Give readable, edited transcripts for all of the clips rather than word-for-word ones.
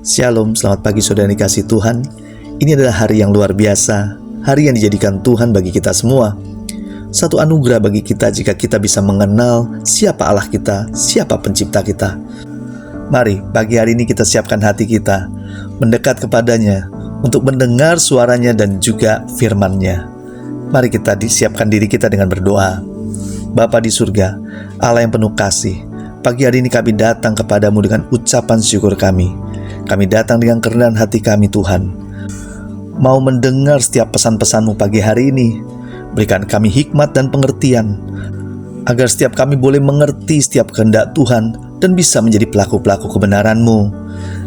Shalom, selamat pagi saudara yang dikasihi Tuhan. Ini adalah hari yang luar biasa, hari yang dijadikan Tuhan bagi kita semua. Satu anugerah bagi kita jika kita bisa mengenal siapa Allah kita, siapa pencipta kita. Mari pagi hari ini kita siapkan hati kita, mendekat kepadanya untuk mendengar suaranya dan juga firman-Nya. Mari kita disiapkan diri kita dengan berdoa. Bapa di surga, Allah yang penuh kasih, pagi hari ini kami datang kepadamu dengan ucapan syukur kami. Kami datang dengan kerendahan hati kami Tuhan, mau mendengar setiap pesan-pesan-Mu pagi hari ini. Berikan kami hikmat dan pengertian, agar setiap kami boleh mengerti setiap kehendak Tuhan dan bisa menjadi pelaku-pelaku kebenaran-Mu.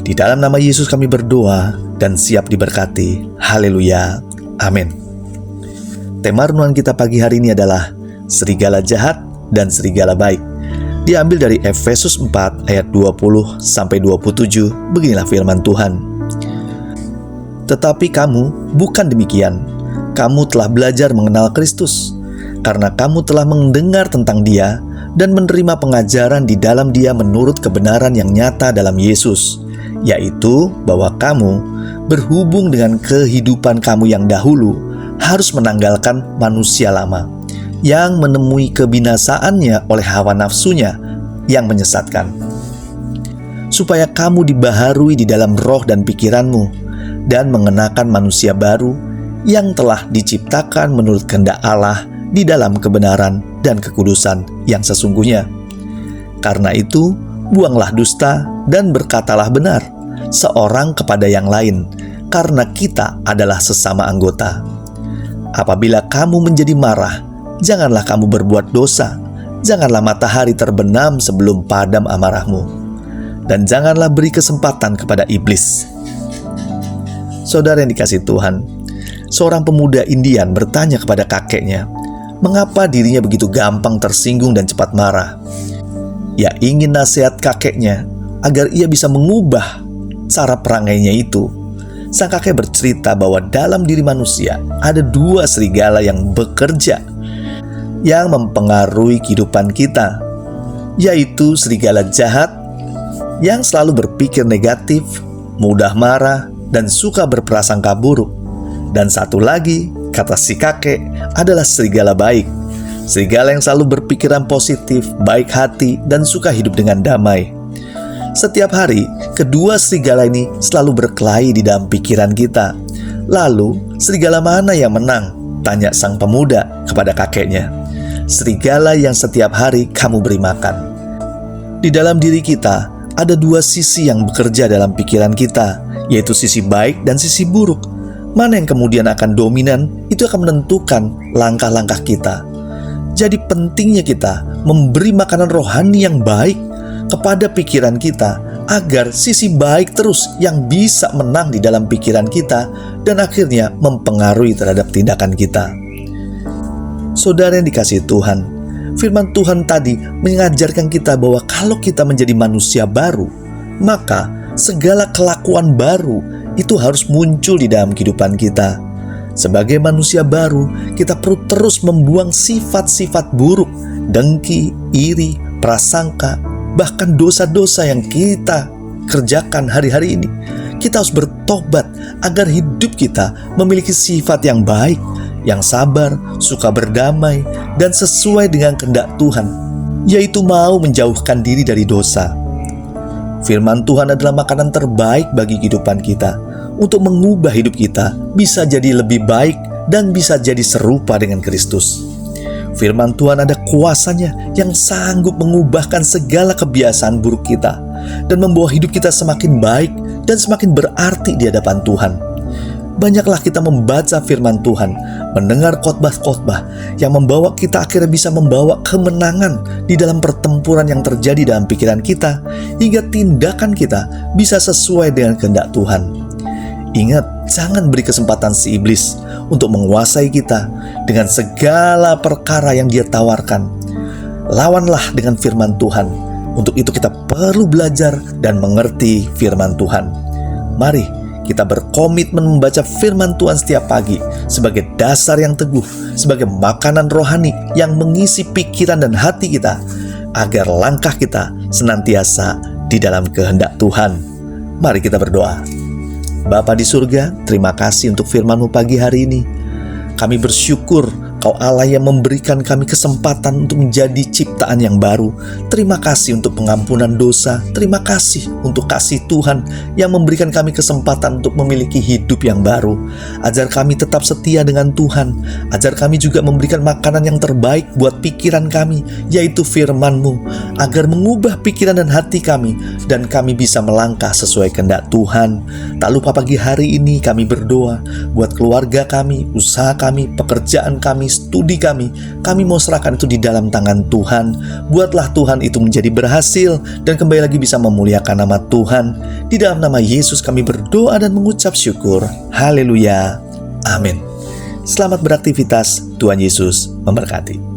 Di dalam nama Yesus kami berdoa dan siap diberkati. Haleluya. Amin. Tema renungan kita pagi hari ini adalah serigala jahat dan serigala baik. Diambil dari Efesus 4 ayat 20-27. Beginilah firman Tuhan. Tetapi kamu bukan demikian. Kamu telah belajar mengenal Kristus, karena kamu telah mendengar tentang Dia dan menerima pengajaran di dalam Dia menurut kebenaran yang nyata dalam Yesus, yaitu bahwa kamu berhubung dengan kehidupan kamu yang dahulu harus menanggalkan manusia lama yang menemui kebinasaannya oleh hawa nafsunya yang menyesatkan, supaya kamu dibaharui di dalam roh dan pikiranmu, dan mengenakan manusia baru yang telah diciptakan menurut kehendak Allah di dalam kebenaran dan kekudusan yang sesungguhnya. Karena itu, buanglah dusta dan berkatalah benar, seorang kepada yang lain, karena kita adalah sesama anggota. Apabila kamu menjadi marah, janganlah kamu berbuat dosa. Janganlah matahari terbenam sebelum padam amarahmu, dan janganlah beri kesempatan kepada iblis. Saudara yang dikasihi Tuhan, seorang pemuda Indian bertanya kepada kakeknya, mengapa dirinya begitu gampang tersinggung dan cepat marah. Ia ingin nasihat kakeknya agar ia bisa mengubah cara perangainya itu. Sang kakek bercerita bahwa dalam diri manusia ada dua serigala yang bekerja, yang mempengaruhi kehidupan kita, yaitu serigala jahat yang selalu berpikir negatif, mudah marah, dan suka berprasangka buruk. Dan satu lagi, kata si kakek, adalah serigala baik, serigala yang selalu berpikiran positif, baik hati, dan suka hidup dengan damai. Setiap hari, kedua serigala ini selalu berkelahi di dalam pikiran kita. Lalu, serigala mana yang menang? Tanya sang pemuda kepada kakeknya. Serigala yang setiap hari kamu beri makan. Di dalam diri kita ada dua sisi yang bekerja dalam pikiran kita, yaitu sisi baik dan sisi buruk. Mana yang kemudian akan dominan, itu akan menentukan langkah-langkah kita. Jadi pentingnya kita memberi makanan rohani yang baik kepada pikiran kita, agar sisi baik terus yang bisa menang di dalam pikiran kita dan akhirnya mempengaruhi terhadap tindakan kita. Saudara yang dikasihi Tuhan, firman Tuhan tadi mengajarkan kita bahwa kalau kita menjadi manusia baru, maka segala kelakuan baru itu harus muncul di dalam kehidupan kita. Sebagai manusia baru, kita perlu terus membuang sifat-sifat buruk, dengki, iri, prasangka, bahkan dosa-dosa yang kita kerjakan hari-hari ini. Kita harus bertobat agar hidup kita memiliki sifat yang baik, yang sabar, suka berdamai, dan sesuai dengan kehendak Tuhan, yaitu mau menjauhkan diri dari dosa. Firman Tuhan adalah makanan terbaik bagi kehidupan kita, untuk mengubah hidup kita bisa jadi lebih baik dan bisa jadi serupa dengan Kristus. Firman Tuhan ada kuasanya yang sanggup mengubahkan segala kebiasaan buruk kita dan membawa hidup kita semakin baik dan semakin berarti di hadapan Tuhan. Banyaklah kita membaca firman Tuhan, mendengar khotbah-khotbah yang membawa kita akhirnya bisa membawa kemenangan di dalam pertempuran yang terjadi dalam pikiran kita, hingga tindakan kita bisa sesuai dengan kehendak Tuhan. Ingat, jangan beri kesempatan si iblis untuk menguasai kita dengan segala perkara yang dia tawarkan. Lawanlah dengan firman Tuhan. Untuk itu kita perlu belajar dan mengerti firman Tuhan. Mari kita berkomitmen membaca firman Tuhan setiap pagi sebagai dasar yang teguh, sebagai makanan rohani yang mengisi pikiran dan hati kita, agar langkah kita senantiasa di dalam kehendak Tuhan. Mari kita berdoa. Bapa di surga, terima kasih untuk firman-Mu pagi hari ini. Kami bersyukur Kau Allah yang memberikan kami kesempatan untuk menjadi ciptaan yang baru. Terima kasih untuk pengampunan dosa. Terima kasih untuk kasih Tuhan yang memberikan kami kesempatan untuk memiliki hidup yang baru. Ajar kami tetap setia dengan Tuhan. Ajar kami juga memberikan makanan yang terbaik buat pikiran kami, yaitu firman-Mu, agar mengubah pikiran dan hati kami, dan kami bisa melangkah sesuai kehendak Tuhan. Tak lupa pagi hari ini kami berdoa buat keluarga kami, usaha kami, pekerjaan kami, studi kami mau serahkan itu di dalam tangan Tuhan. Buatlah Tuhan itu menjadi berhasil dan kembali lagi bisa memuliakan nama Tuhan. Di dalam nama Yesus kami berdoa dan mengucap syukur. Haleluya. Amin. Selamat beraktivitas. Tuhan Yesus memberkati.